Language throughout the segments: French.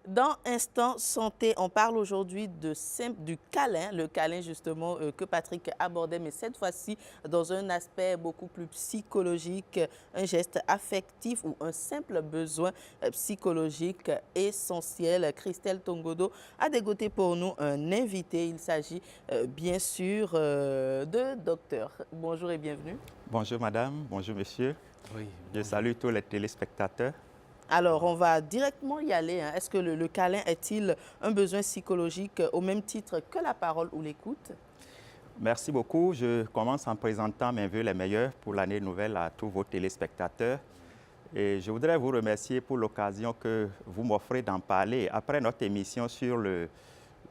Dans Instant Santé, on parle aujourd'hui du câlin, le câlin justement que Patrick abordait, mais cette fois-ci dans un aspect beaucoup plus psychologique, un geste affectif ou un simple besoin psychologique essentiel. Christelle Tongodo a dégoté pour nous un invité. Il s'agit bien sûr de docteur. Bonjour et bienvenue. Bonjour madame, bonjour monsieur. Oui, je salue tous les téléspectateurs. Alors, on va directement y aller. Est-ce que le câlin est-il un besoin psychologique au même titre que la parole ou l'écoute? Merci beaucoup. Je commence en présentant mes vœux les meilleurs pour l'année nouvelle à tous vos téléspectateurs. Et je voudrais vous remercier pour l'occasion que vous m'offrez d'en parler. Après notre émission sur le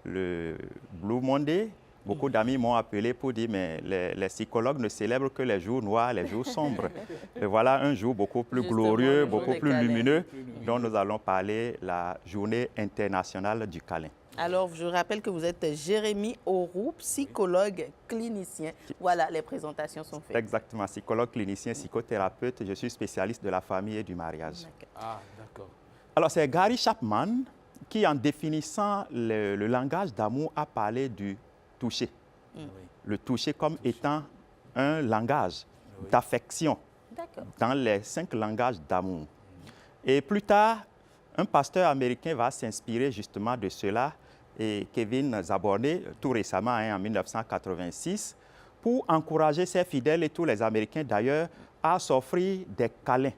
Blue Monday, beaucoup d'amis m'ont appelé pour dire mais les psychologues ne célèbrent que les jours noirs, les jours sombres. Et voilà un jour beaucoup plus glorieux, beaucoup plus lumineux, dont nous allons parler, la journée internationale du câlin. Alors, je rappelle que vous êtes Jérémy Auroux, psychologue clinicien. Voilà, les présentations sont faites. Exactement, psychologue clinicien, psychothérapeute. Je suis spécialiste de la famille et du mariage. Ah, d'accord. Alors, c'est Gary Chapman qui, en définissant le langage d'amour, a parlé du toucher. Le toucher comme étant un langage d'affection dans les 5 langages d'amour. Et plus tard, un pasteur américain va s'inspirer justement de cela, et Kevin Zaborné, tout récemment, en 1986, pour encourager ses fidèles et tous les Américains d'ailleurs à s'offrir des câlins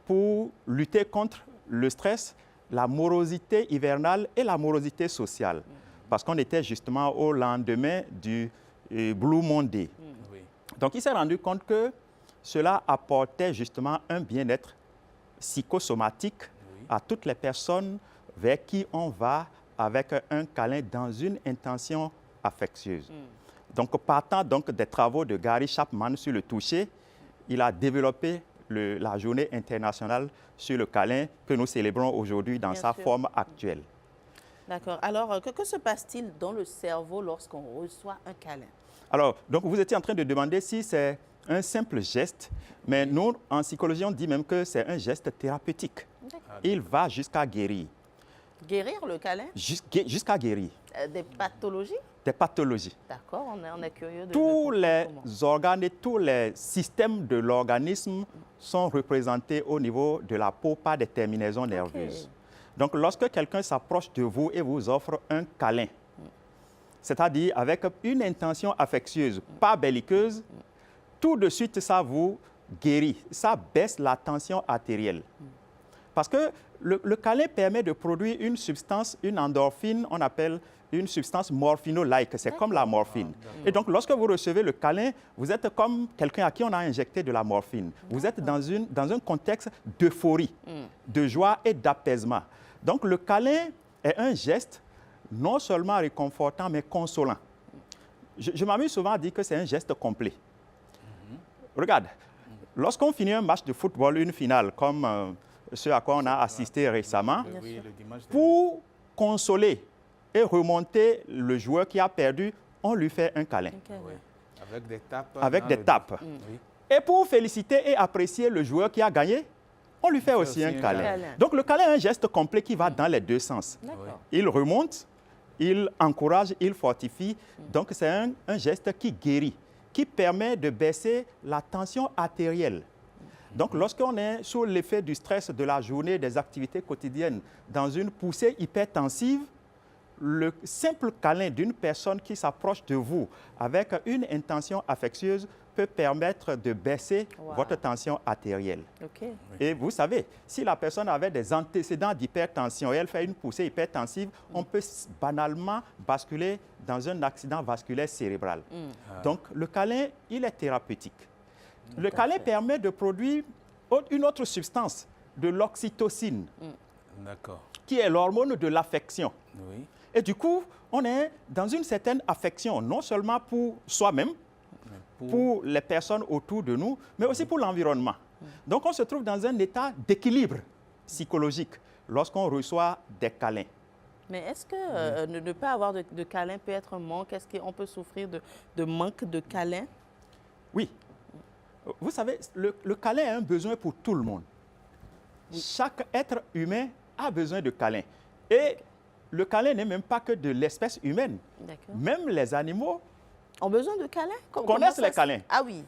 pour lutter contre le stress, la morosité hivernale et la morosité sociale. Parce qu'on était justement au lendemain du Blue Monday. Donc, il s'est rendu compte que cela apportait justement un bien-être psychosomatique à toutes les personnes vers qui on va avec un câlin dans une intention affectueuse. Donc, partant donc des travaux de Gary Chapman sur le toucher, il a développé la journée internationale sur le câlin que nous célébrons aujourd'hui dans sa forme actuelle. D'accord. Alors, que se passe-t-il dans le cerveau lorsqu'on reçoit un câlin? Alors, donc vous étiez en train de demander si c'est un simple geste, mais nous, en psychologie, on dit même que c'est un geste thérapeutique. Il va jusqu'à guérir. Guérir le câlin? Jusqu'à guérir. Des pathologies? Des pathologies. D'accord, on est curieux de tous les organes et tous les systèmes de l'organisme sont représentés au niveau de la peau par des terminaisons nerveuses. Donc, lorsque quelqu'un s'approche de vous et vous offre un câlin, c'est-à-dire avec une intention affectueuse, pas belliqueuse, tout de suite, ça vous guérit, ça baisse la tension artérielle. Parce que le câlin permet de produire une substance, une endorphine, on appelle une substance morphino-like, c'est comme la morphine. Et donc, lorsque vous recevez le câlin, vous êtes comme quelqu'un à qui on a injecté de la morphine. Vous êtes dans un contexte d'euphorie, de joie et d'apaisement. Donc, le câlin est un geste non seulement réconfortant, mais consolant. Je m'amuse souvent à dire que c'est un geste complet. Regarde, lorsqu'on finit un match de football, une finale, comme ce à quoi on a assisté récemment, pour consoler et remonter le joueur qui a perdu, on lui fait un câlin. Avec des tapes. Avec des tapes. Et pour féliciter et apprécier le joueur qui a gagné, on lui fait aussi un câlin. Donc, le câlin est un geste complet qui va dans les 2 sens. Il remonte, il encourage, il fortifie. Donc, c'est un geste qui guérit, qui permet de baisser la tension artérielle. Donc, lorsqu'on est sous l'effet du stress de la journée, des activités quotidiennes, dans une poussée hypertensive, le simple câlin d'une personne qui s'approche de vous avec une intention affectueuse peut permettre de baisser votre tension artérielle. Et vous savez, si la personne avait des antécédents d'hypertension et elle fait une poussée hypertensive, on peut banalement basculer dans un accident vasculaire cérébral. Donc, le câlin, il est thérapeutique. Le câlin permet de produire une autre substance, de l'oxytocine, qui est l'hormone de l'affection. Et du coup, on est dans une certaine affection, non seulement pour soi-même, pour les personnes autour de nous, mais aussi pour l'environnement. Donc, on se trouve dans un état d'équilibre psychologique lorsqu'on reçoit des câlins. Mais est-ce que ne pas avoir de câlin peut être un manque? Est-ce qu'on peut souffrir de manque de câlin? Oui. Vous savez, le câlin est un besoin pour tout le monde. Oui. Chaque être humain a besoin de câlin. Et le câlin n'est même pas que de l'espèce humaine. Même les animaux ont besoin de câlins. Connaissent les câlins. Ah oui.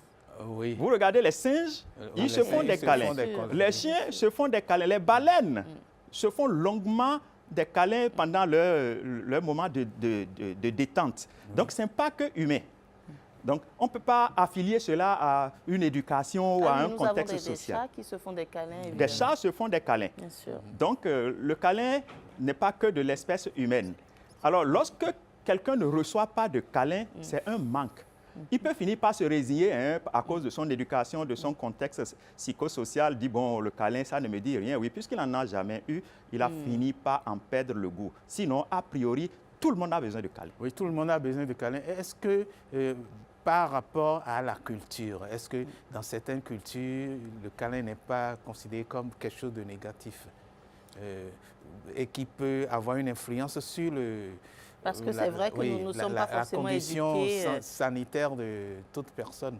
Oui. Vous regardez les singes, ils se font des câlins. Les chiens se font des câlins. Les baleines se font longuement des câlins pendant leur moment de détente. Donc, ce n'est pas que humain. Donc, on ne peut pas affilier cela à une éducation ou à un contexte social. Des chats qui se font des câlins, évidemment. Des chats se font des câlins. Bien sûr. Donc, le câlin n'est pas que de l'espèce humaine. Alors, lorsque quelqu'un ne reçoit pas de câlin, c'est un manque. Il peut finir par se résigner à cause de son éducation, de son contexte psychosocial, dit bon, le câlin, ça ne me dit rien. Oui, puisqu'il n'en a jamais eu, il a fini par en perdre le goût. Sinon, a priori, tout le monde a besoin de câlin. Oui, tout le monde a besoin de câlin. Est-ce que, par rapport à la culture, est-ce que dans certaines cultures, le câlin n'est pas considéré comme quelque chose de négatif et qui peut avoir une influence sur le... Parce que c'est vrai que nous ne sommes pas forcément éduqués. La condition sanitaire de toute personne.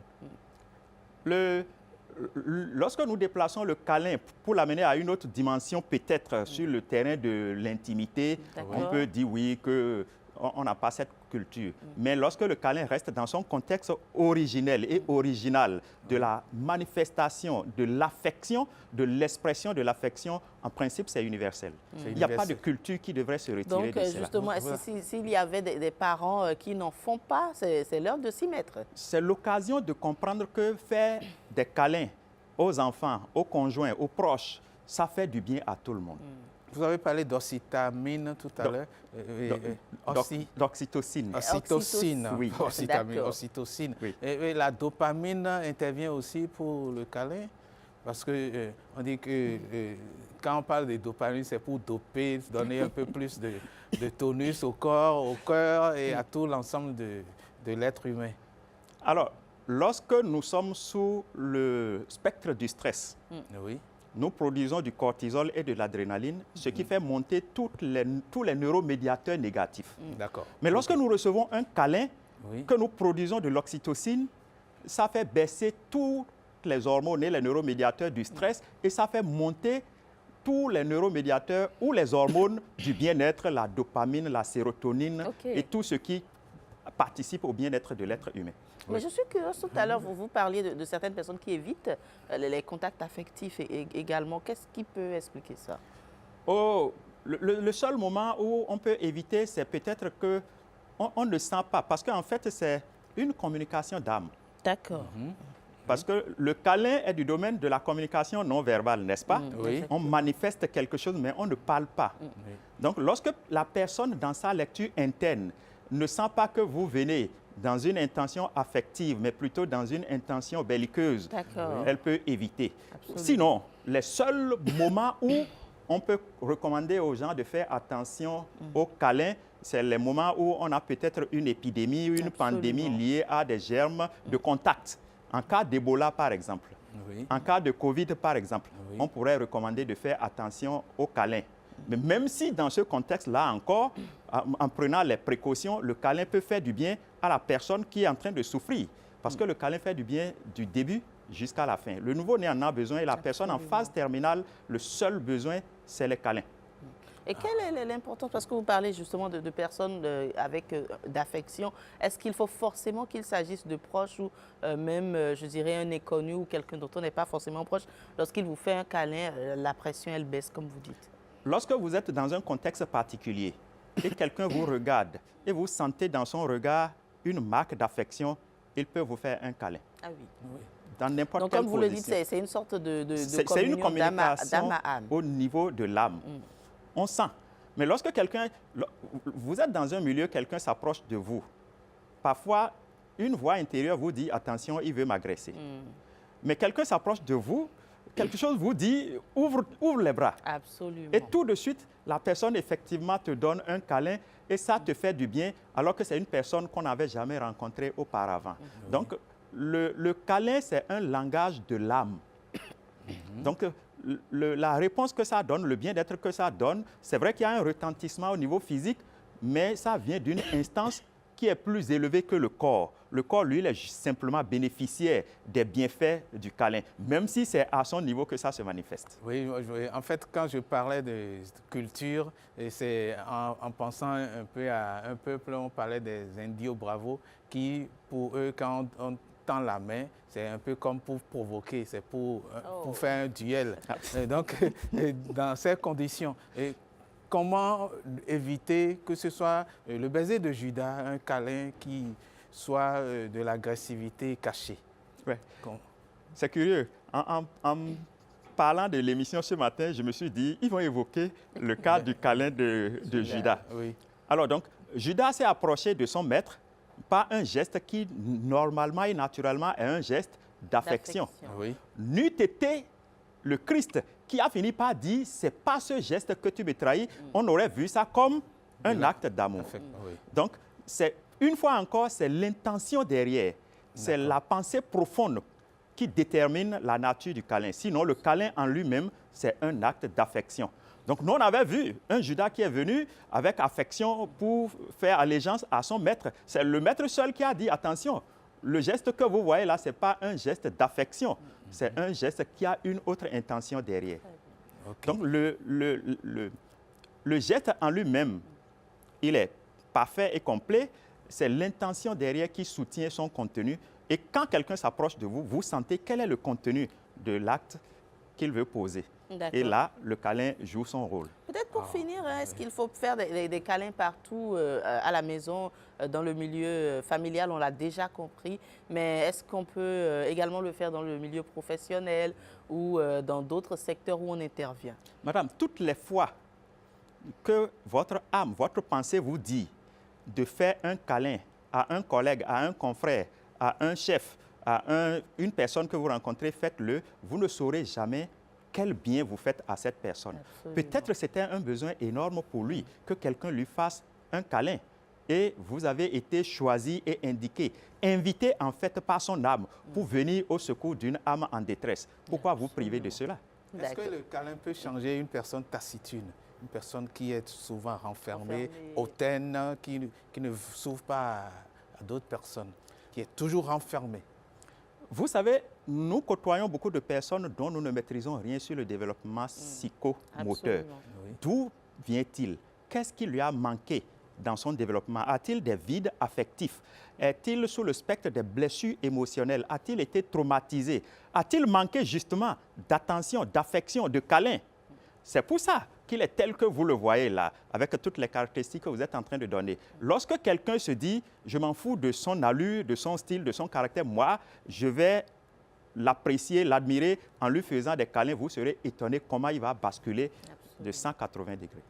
Lorsque nous déplaçons le câlin pour l'amener à une autre dimension, peut-être sur le terrain de l'intimité, on peut dire oui qu'on n'a pas cette culture. Mais lorsque le câlin reste dans son contexte originel et original de la manifestation de l'affection, de l'expression de l'affection, en principe, c'est universel. Il n'y a pas de culture qui devrait se retirer de cela. Justement, s'il y avait des parents qui n'en font pas, c'est l'heure de s'y mettre. C'est l'occasion de comprendre que faire des câlins aux enfants, aux conjoints, aux proches, ça fait du bien à tout le monde. Vous avez parlé d'oxytamine tout à l'heure. D'oxytocine. Oxytocine, oui. Oxytocine. Oui. Et la dopamine intervient aussi pour le câlin? Parce qu'on dit que quand on parle de dopamine, c'est pour doper, donner un peu plus de tonus au corps, au cœur et à tout l'ensemble de l'être humain. Alors, lorsque nous sommes sous le spectre du stress, nous produisons du cortisol et de l'adrénaline, ce qui fait monter tous les neuromédiateurs négatifs. D'accord. Mais lorsque nous recevons un câlin, que nous produisons de l'oxytocine, ça fait baisser toutes les hormones et les neuromédiateurs du stress et ça fait monter tous les neuromédiateurs ou les hormones du bien-être, la dopamine, la sérotonine et tout ce qui participe au bien-être de l'être humain. Mais je suis curieuse, tout à l'heure, vous parliez de certaines personnes qui évitent les contacts affectifs également. Qu'est-ce qui peut expliquer ça? Le seul moment où on peut éviter, c'est peut-être qu'on ne sent pas, parce qu'en fait, c'est une communication d'âme. D'accord. Parce que le câlin est du domaine de la communication non verbale, n'est-ce pas? On manifeste quelque chose, mais on ne parle pas. Donc, lorsque la personne, dans sa lecture interne, ne sent pas que vous venez dans une intention affective, mais plutôt dans une intention belliqueuse, elle peut éviter. Absolument. Sinon, les seuls moments où on peut recommander aux gens de faire attention au câlin, c'est les moments où on a peut-être une épidémie, une pandémie liée à des germes de contact. En cas d'Ebola, par exemple, en cas de Covid, par exemple, on pourrait recommander de faire attention au câlin. Mais même si dans ce contexte-là encore, en prenant les précautions, le câlin peut faire du bien à la personne qui est en train de souffrir. Parce que le câlin fait du bien du début jusqu'à la fin. Le nouveau-né en a besoin et la personne en phase terminale, le seul besoin, c'est le câlin. Et quelle est l'importance, parce que vous parlez justement de personnes avec d'affection, est-ce qu'il faut forcément qu'il s'agisse de proches ou même, je dirais, un inconnu ou quelqu'un dont on n'est pas forcément proche, lorsqu'il vous fait un câlin, la pression, elle baisse, comme vous dites? Lorsque vous êtes dans un contexte particulier et quelqu'un vous regarde et vous sentez dans son regard une marque d'affection, il peut vous faire un câlin. Ah oui. Dans n'importe quelle position. Donc, comme vous le dites, c'est une sorte de c'est une communication d'âme à âme. Au niveau de l'âme. On sent. Mais lorsque vous êtes dans un milieu, quelqu'un s'approche de vous, parfois, une voix intérieure vous dit « Attention, il veut m'agresser ». Mais quelqu'un s'approche de vous, quelque chose vous dit « Ouvre les bras ». Absolument. Et tout de suite, la personne, effectivement, te donne un câlin et ça te fait du bien, alors que c'est une personne qu'on n'avait jamais rencontrée auparavant. Donc, le câlin, c'est un langage de l'âme. Donc, la réponse que ça donne, le bien-être que ça donne, c'est vrai qu'il y a un retentissement au niveau physique, mais ça vient d'une instance qui est plus élevé que le corps. Le corps, lui, il est simplement bénéficiaire des bienfaits du câlin, même si c'est à son niveau que ça se manifeste. Oui, en fait, quand je parlais de culture, c'est en pensant un peu à un peuple, on parlait des Indios Bravos, qui, pour eux, quand on tend la main, c'est un peu comme pour provoquer, c'est pour faire un duel. Donc, dans ces conditions, comment éviter que ce soit le baiser de Judas, un câlin qui soit de l'agressivité cachée? Ouais. C'est curieux. En parlant de l'émission ce matin, je me suis dit, ils vont évoquer le cas du câlin de Judas. Oui. Alors donc, Judas s'est approché de son maître par un geste qui, normalement et naturellement, est un geste d'affection. Oui. N'eût été le Christ qui a fini par dire, c'est pas ce geste que tu me trahis, on aurait vu ça comme un acte d'amour. Oui. Donc, une fois encore, c'est l'intention derrière, c'est la pensée profonde qui détermine la nature du câlin. Sinon, le câlin en lui-même, c'est un acte d'affection. Donc, nous, on avait vu un Judas qui est venu avec affection pour faire allégeance à son maître. C'est le maître seul qui a dit, attention, le geste que vous voyez là, ce n'est pas un geste d'affection, c'est un geste qui a une autre intention derrière. Okay. Donc, le geste en lui-même, il est parfait et complet. C'est l'intention derrière qui soutient son contenu. Et quand quelqu'un s'approche de vous, vous sentez quel est le contenu de l'acte qu'il veut poser. Et là, le câlin joue son rôle. Peut-être pour finir, est-ce qu'il faut faire des câlins partout à la maison, dans le milieu familial, on l'a déjà compris, mais est-ce qu'on peut également le faire dans le milieu professionnel ou dans d'autres secteurs où on intervient? Madame, toutes les fois que votre âme, votre pensée vous dit de faire un câlin à un collègue, à un confrère, à un chef, à une personne que vous rencontrez, faites-le. Vous ne saurez jamais quel bien vous faites à cette personne. Peut-être c'était un besoin énorme pour lui, que quelqu'un lui fasse un câlin. Et vous avez été choisi et indiqué, invité en fait par son âme pour venir au secours d'une âme en détresse. Pourquoi vous priver de cela? Est-ce que le câlin peut changer une personne taciturne, une personne qui est souvent renfermée, hautaine, qui ne s'ouvre pas à d'autres personnes, qui est toujours renfermée? Vous savez, nous côtoyons beaucoup de personnes dont nous ne maîtrisons rien sur le développement psychomoteur. D'où vient-il? Qu'est-ce qui lui a manqué dans son développement? A-t-il des vides affectifs? Est-il sous le spectre des blessures émotionnelles? A-t-il été traumatisé? A-t-il manqué justement d'attention, d'affection, de câlin? C'est pour ça qu'il est tel que vous le voyez là, avec toutes les caractéristiques que vous êtes en train de donner. Lorsque quelqu'un se dit, je m'en fous de son allure, de son style, de son caractère, moi, je vais l'apprécier, l'admirer en lui faisant des câlins, vous serez étonné comment il va basculer de 180 degrés.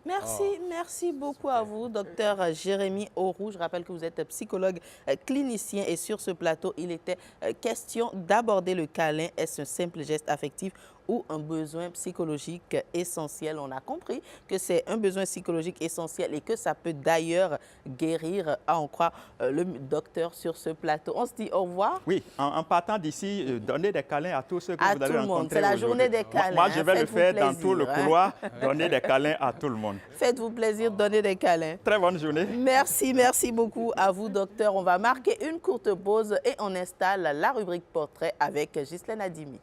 Merci, merci beaucoup à vous, docteur Jérémy Auroux. Je rappelle que vous êtes psychologue clinicien et sur ce plateau, il était question d'aborder le câlin. Est-ce un simple geste affectif ou un besoin psychologique essentiel? On a compris que c'est un besoin psychologique essentiel et que ça peut d'ailleurs guérir, à en croire le docteur sur ce plateau. On se dit au revoir. Oui, en partant d'ici, donner des câlins à tous ceux que vous allez rencontrer. C'est la journée des câlins. Moi, je vais le faire dans tout le couloir, donner des câlins à tout le monde. Faites-vous plaisir de donner des câlins. Très bonne journée. Merci, merci beaucoup à vous, docteur. On va marquer une courte pause et on installe la rubrique portrait avec Ghislaine Adimi.